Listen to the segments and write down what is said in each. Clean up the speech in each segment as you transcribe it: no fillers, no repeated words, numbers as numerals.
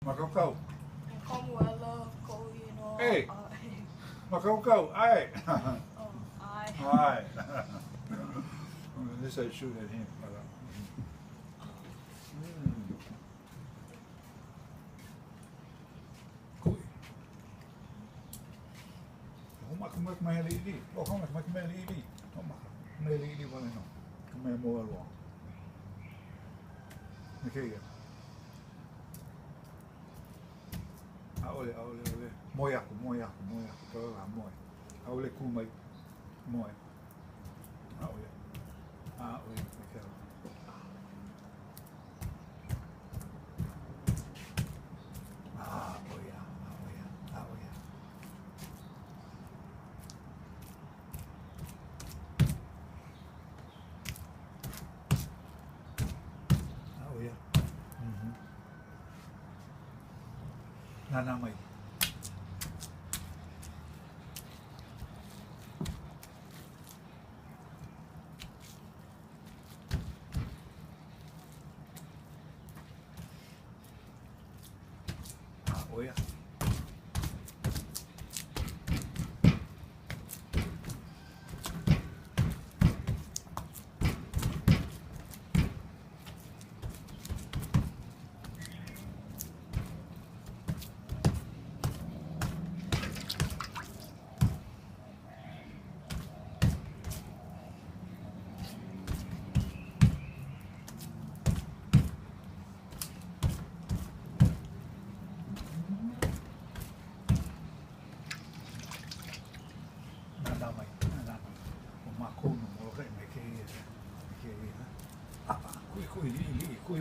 Macau-cau. Como ela coinou. Ei! Macau-cau, ai! Oh, ai. Ai! This I shoot at him. Cool. Como é que me li? Oh, como é que me li? Como me li vale não. Como é moa lo. Okay. Aole. Moiaku. Todella moi. Aole kumai. Moi. Aole. Mikä on? Oja. Oja. Nanamai. Oja.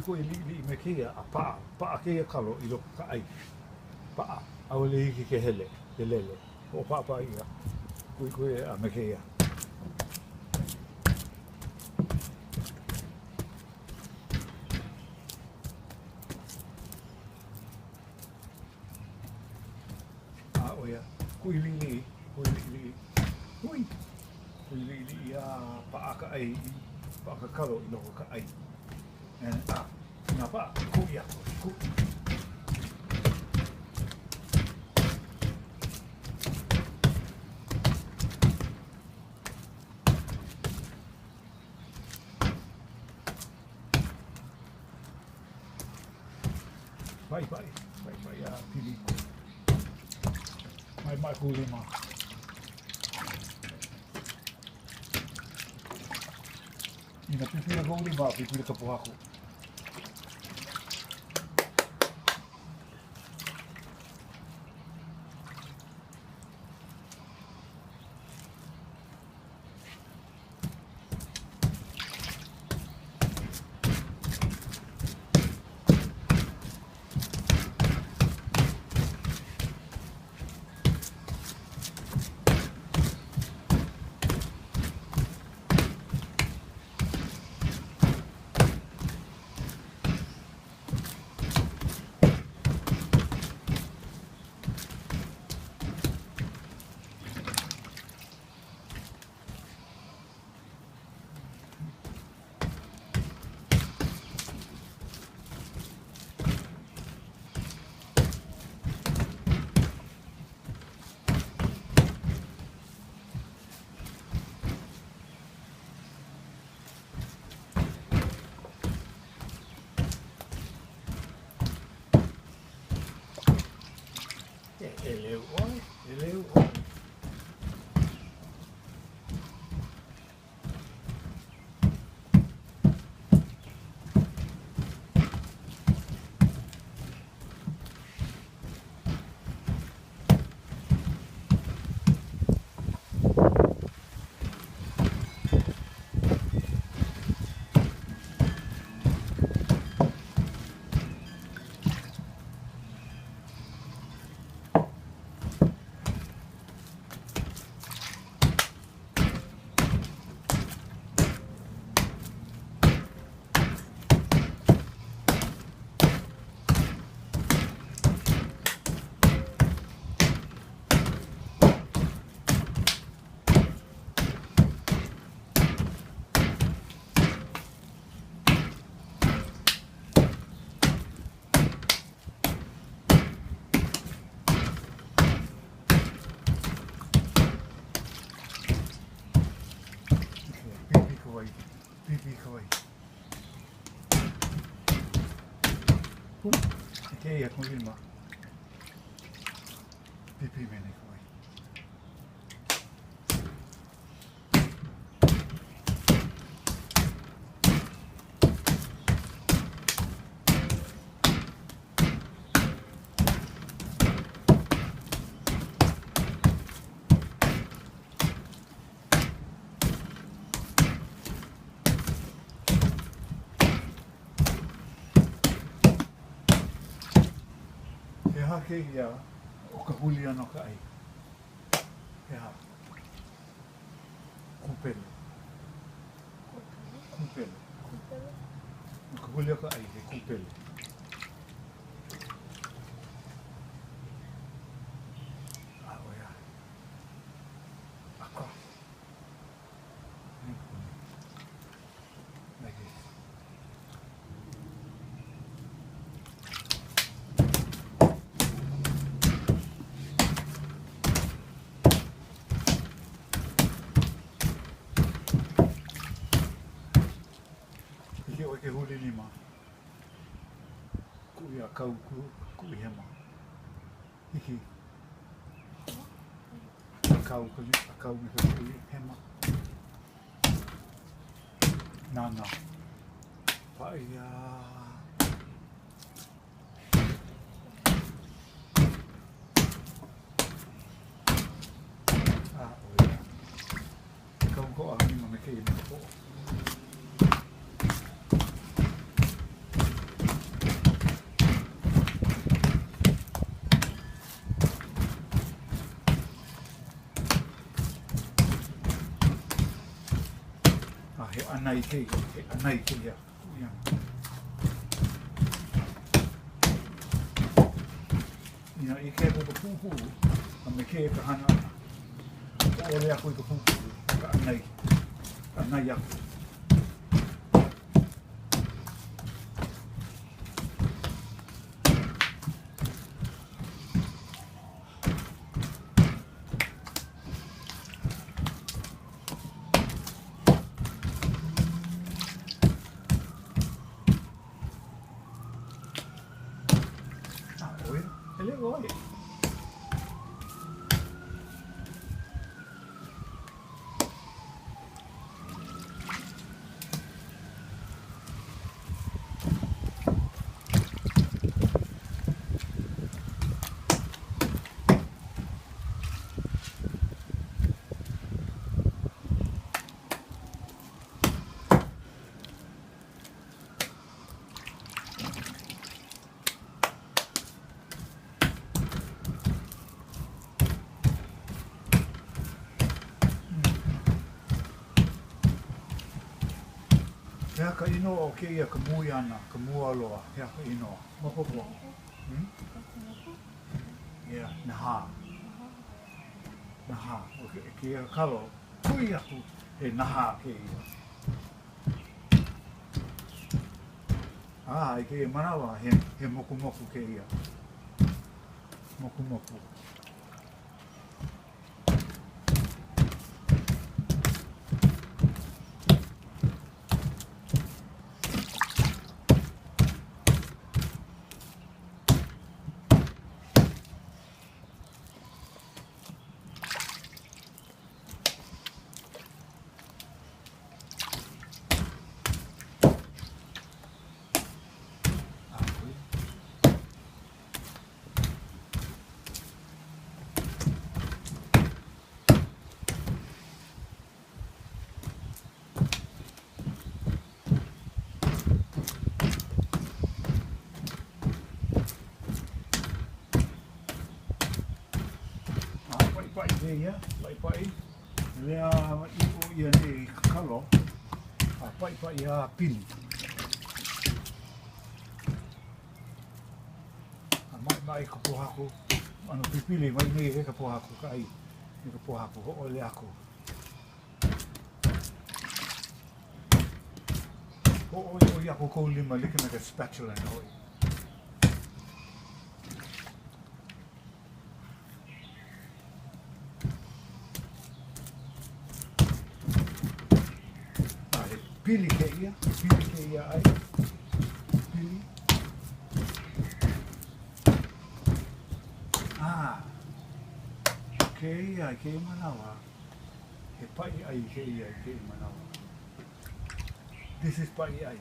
Kui li me kia a pa kia kalo I loko ka ai pa au le hiki ke hele ke lele o pa ia kui a me kia oia kui li a pa ka ai pa ka kalo I loko ka ai Napa kuya ku Bye pili Mai kulima Ina pipila kulima pipila kapuhaku Eleu oi ke ia ko lima. Pipi mene ko ai. He hake ia o ka huli ano ka ai. He ha. Kupele. Kupele. O ka huli ka ai he kupele. Ah, oia. Aka. Like this. Hiki o ke huli lima. Kui a kau kui hema. Hiki. A kau me ka kui hema. Nana. Paia. Ah, oia. Kau ko a lima me ke ina ko. He anai ke ia. Ia. Ina I ke ko pupu. A me ke ka hana. O ole aku I ka pupu. Ka anai. Anai aku. Ah, oia. Ele oi. Hea ka ino o ke ia ka mui ana, ka mua aloa, hea ka ino. Mapopo. Ia, naha. Naha. O ke ia kalo, kui aku, he naha ke ia. Ah, ke ia manawa, he moku moku ke ia. Moku moku. Ia, pai. Lea I o ia ne kalo. A pai a pili. A mai ka pohaku. Ano pipili mai nei he ka pohaku kai. Ni ka pohaku ho ole aku. Ho o ia ko ko lima like me ka spatula no. Pili ke ia ai. Pili. ke ia ke manawa. He pai ai ke ia ke manawa. This is pai ai.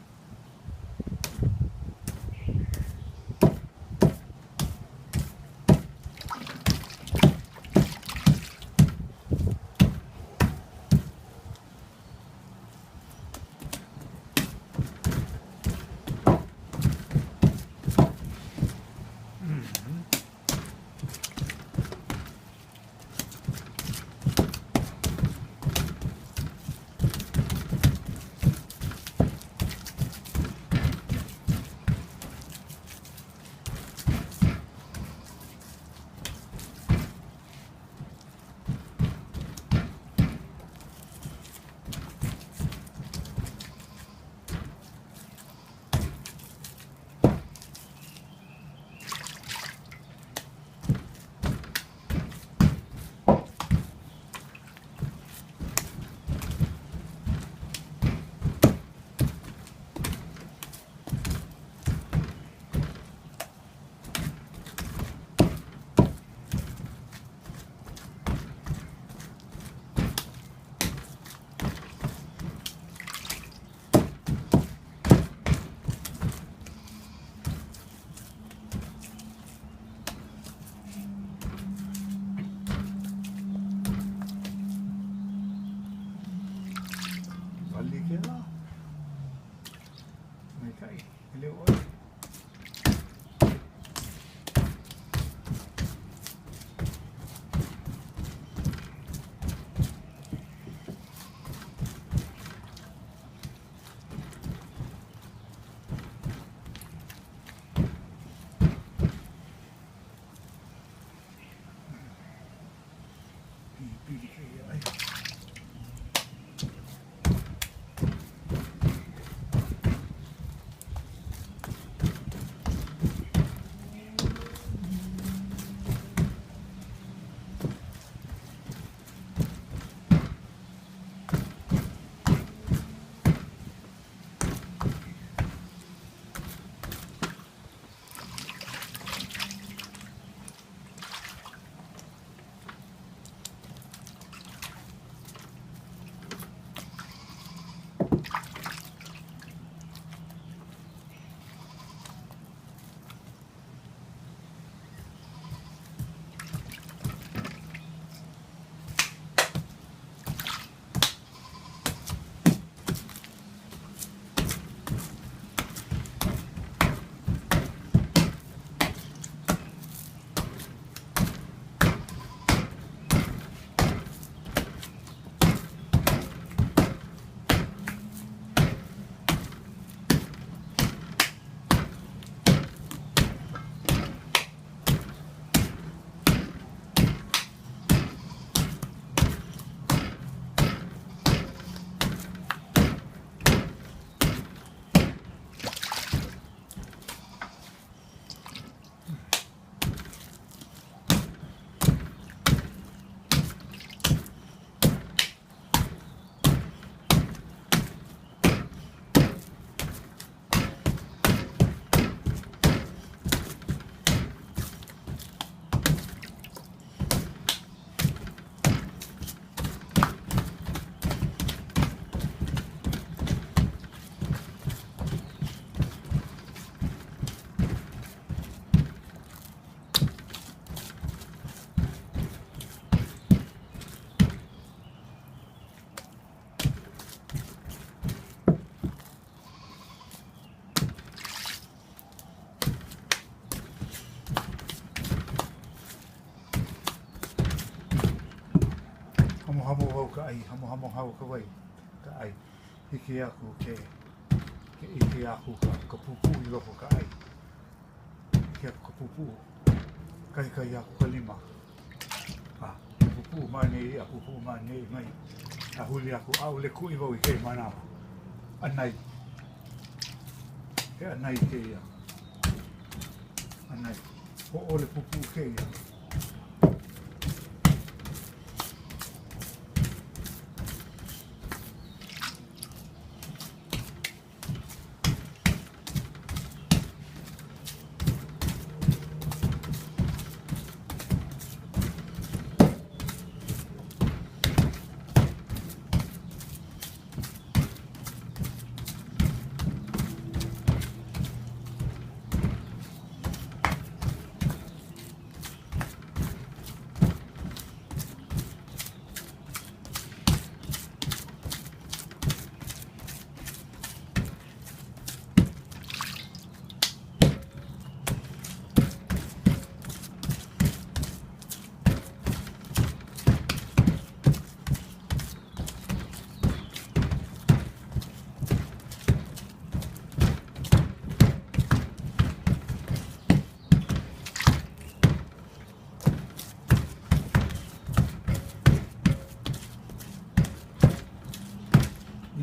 Balik ke lah. Mereka ini oi. Pilih ke ai. Hamo hau ka ai, hamo hau ka wai, ka ai. Hiki aku ke ike aku ka pupu I loko ka ai. Hiki aku ka pupu, kai aku ka lima. Pupu mane, pupu mane, mai. Huli aku au le kui wau I ke mana. Anai. He anai ke ia. Anai. Ho ole pupu ke ia.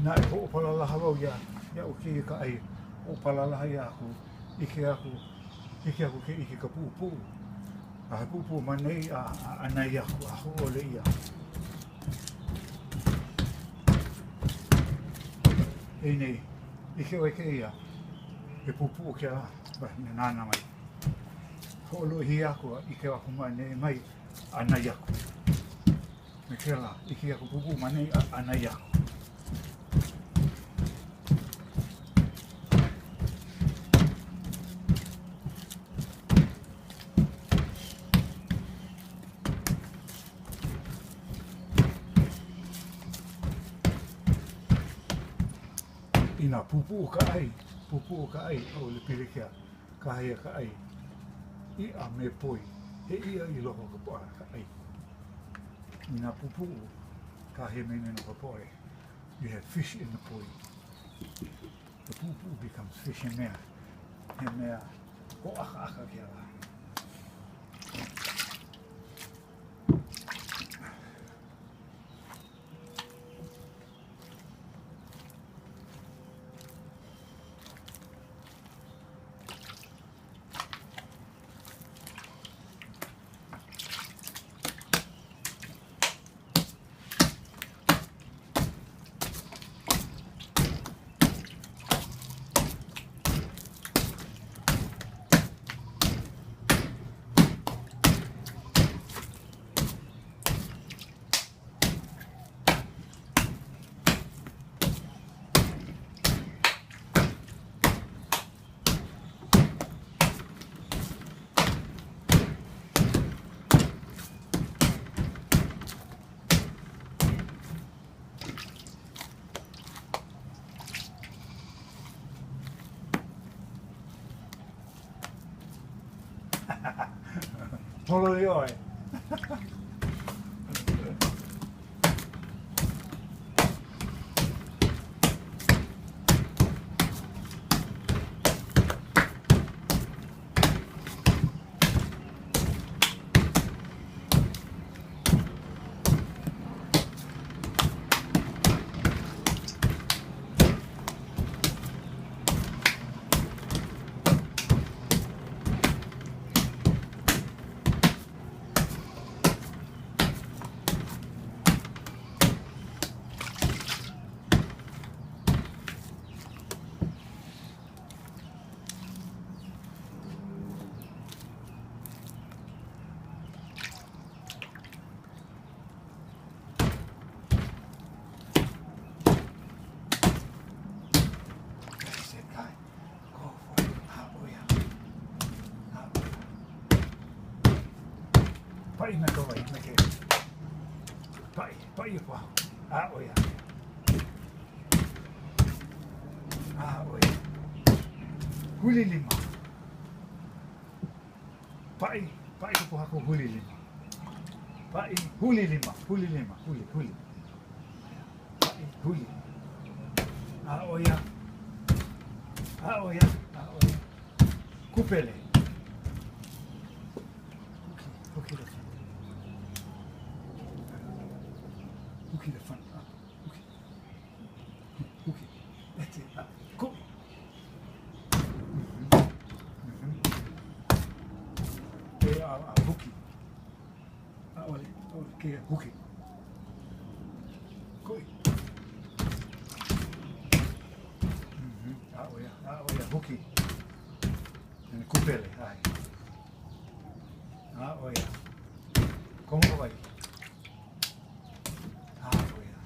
Ina e ho palalaha wau ia o ki ka ai o palalaha ia aku ike aku ke ike ka pupu a pupu manei a anai aku a ho ole ia e nei ike o ike ia e pupu ke a ne nana mai ho lo hi aku ike aku manei mai anai aku me ke la ike aku pupu manei a anai aku ina pupu o ka ai o le pirekea ka hea ka ai I a me poi he ia I loko ka poa ka ai ina pupu ka he mene no ka poe you have fish in the poi the pupu becomes fish in there he mea ko aka kia la Holo i oi. Pai na ko ai na ke. Pai pa. Oia. Oia. Huli lima. Pai ko hako huli lima. Huli lima. Huli. Huli. Oia. Oia. Kupele. Okay. Okay, the front. Okay. That's it. Go. Hooky. Okay, hooky. Go. Hooky. And kupele. Oia. Como vai? Oia.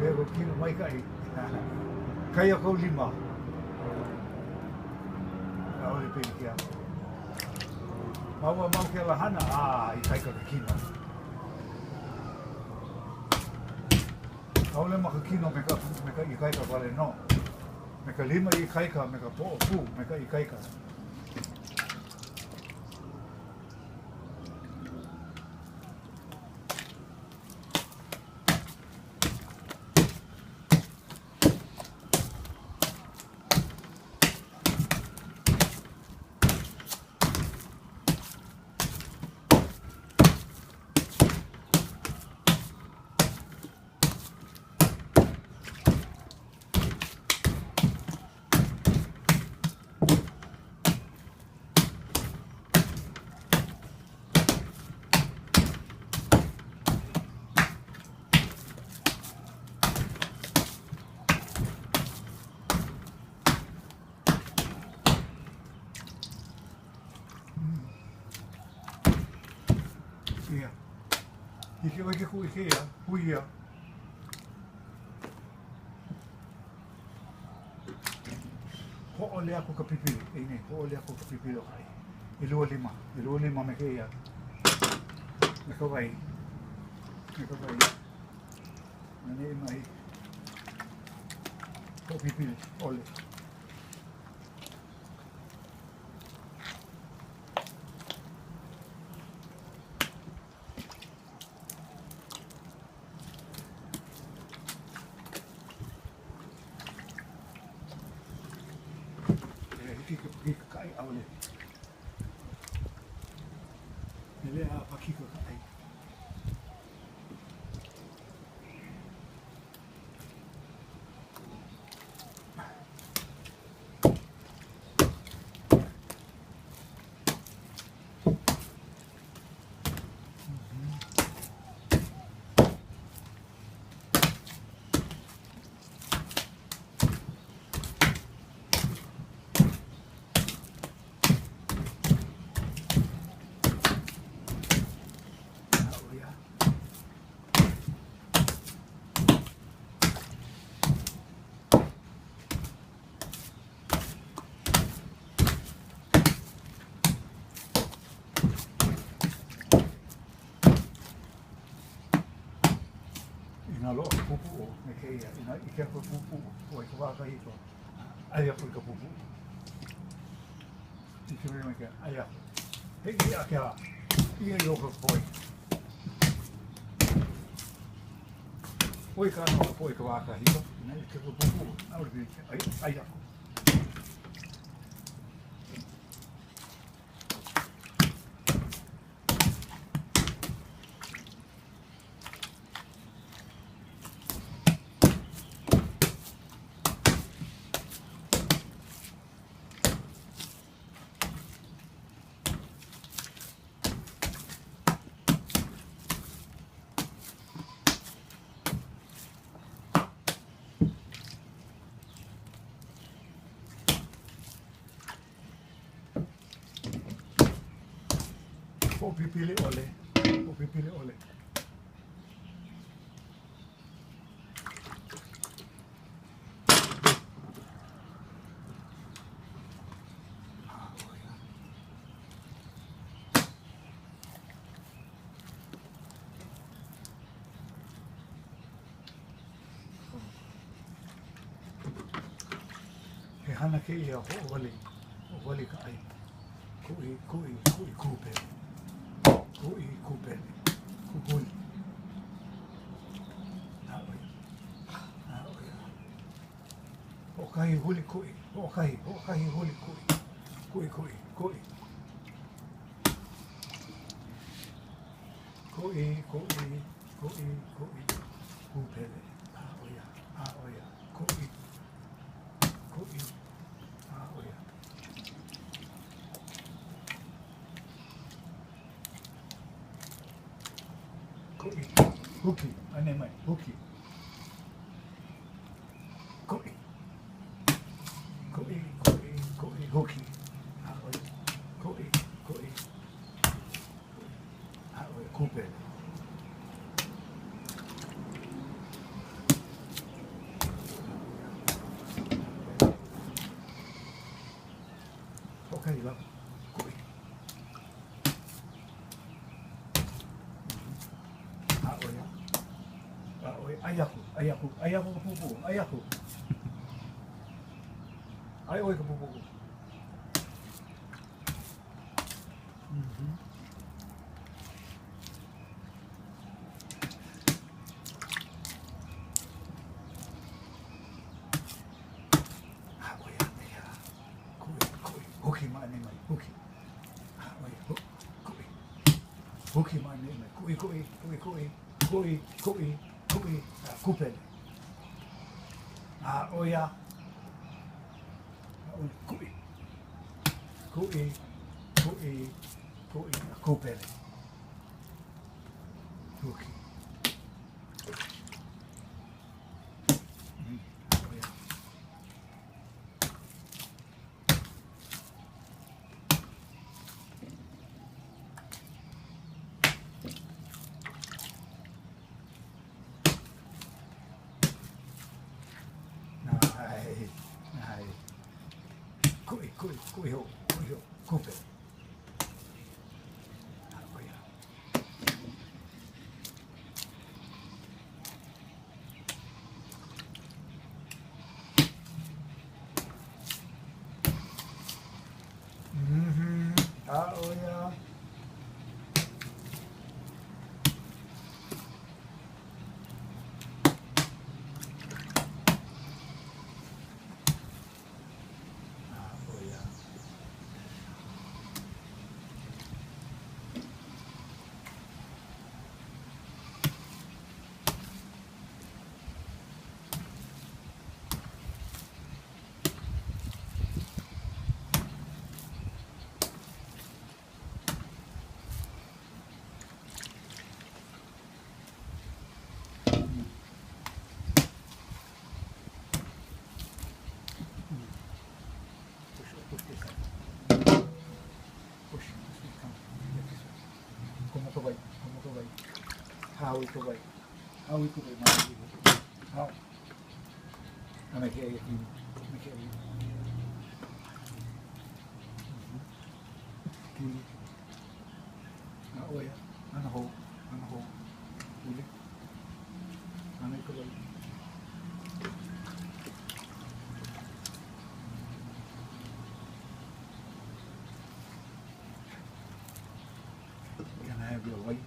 Pero kino mai kai. Kaya ko lima. Aole pe kia. Mau ke la hana I kai ka kino. Aole ma kino me ka I kai ka vale no. Me ka lima I kai ka me ka po fu me ka I kai ka. Ia. Ike wake ku ike ia, hui ia. Ho'ole aku ka pipili, ini, ho'ole aku ka pipili o kai. Ilua lima me ke ia. Me ka wai. Nane mai. Ko pipili, ole. Pakika kai aole. Nele a pakika kai. Ina loa ka pupu o me ke ia, ina ike ka pupu o i ka waka hito. Aia ko I ka pupu. Ike me me ke, aia. Hei ia ke a, ia I oka poi. Poi ka no ka poi ka waka hito, ina ike ka pupu, na uri ke, aia ko. O pipili ole. O pipili ole. He hana ke ia ho o wali ka ai. Kui kupe. Kui kupe. Kupuli. Na oi. O kai huli kui. O kai huli kui. Kui. Kui. Kupele. A oia. Kui. A oia. Kui. Huki. Ane mai. Huki. Kui. Huki. A oia. Kui. A oia. Kupele. Ay ako kapupo. Ay ako. Ay, oy kapupo ko. Mhm. Ah, oy, ya. Kui. Huki maani mai. Huki. Ah, oy. Kui. Huki maani mai. Kui. Ah, kupele. Ah, oya. Ah, oy. Kui. Kupele. Huki. Oya. Này. Cụi hộ, cụp đấy. Ôi à. Como que vai? Hawi ko ba? Mali ko. How? Ano kaya yun? Kili. Oy. Ano ho? Uli. Ano ko ba? Can I have your white?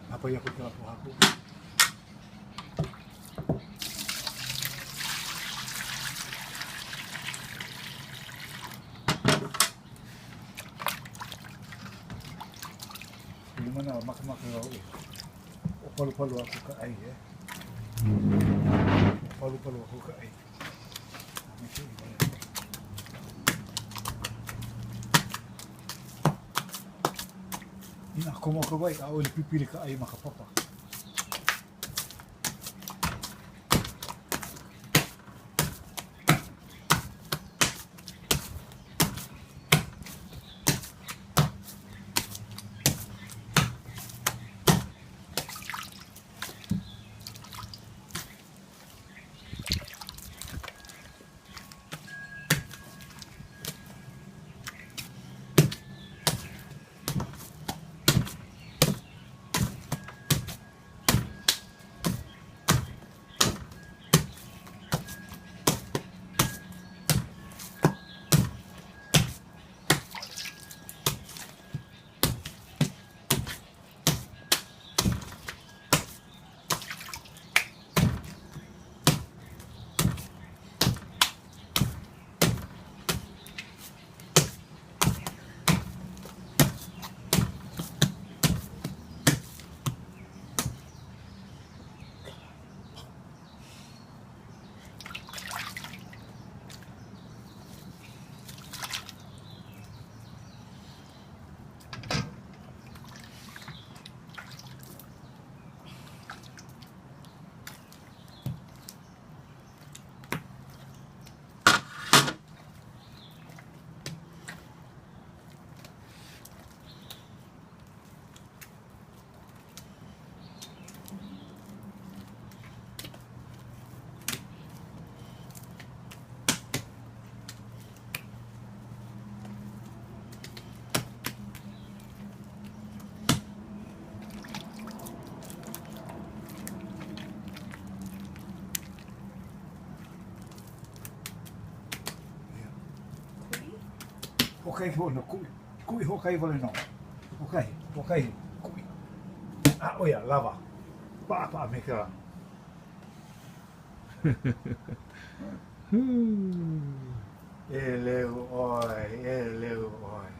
Apa ya aku? Hindi mo na makamakaw eh. O palo-palo ako kaay eh. Palo-palo ako kaay. Ina, como que vai? Ah, ele pipili kaay makapapa. hokai hono kui hokai vale no. Hokai kui. Ah, oia, lava. Pa me ka. E leu oi.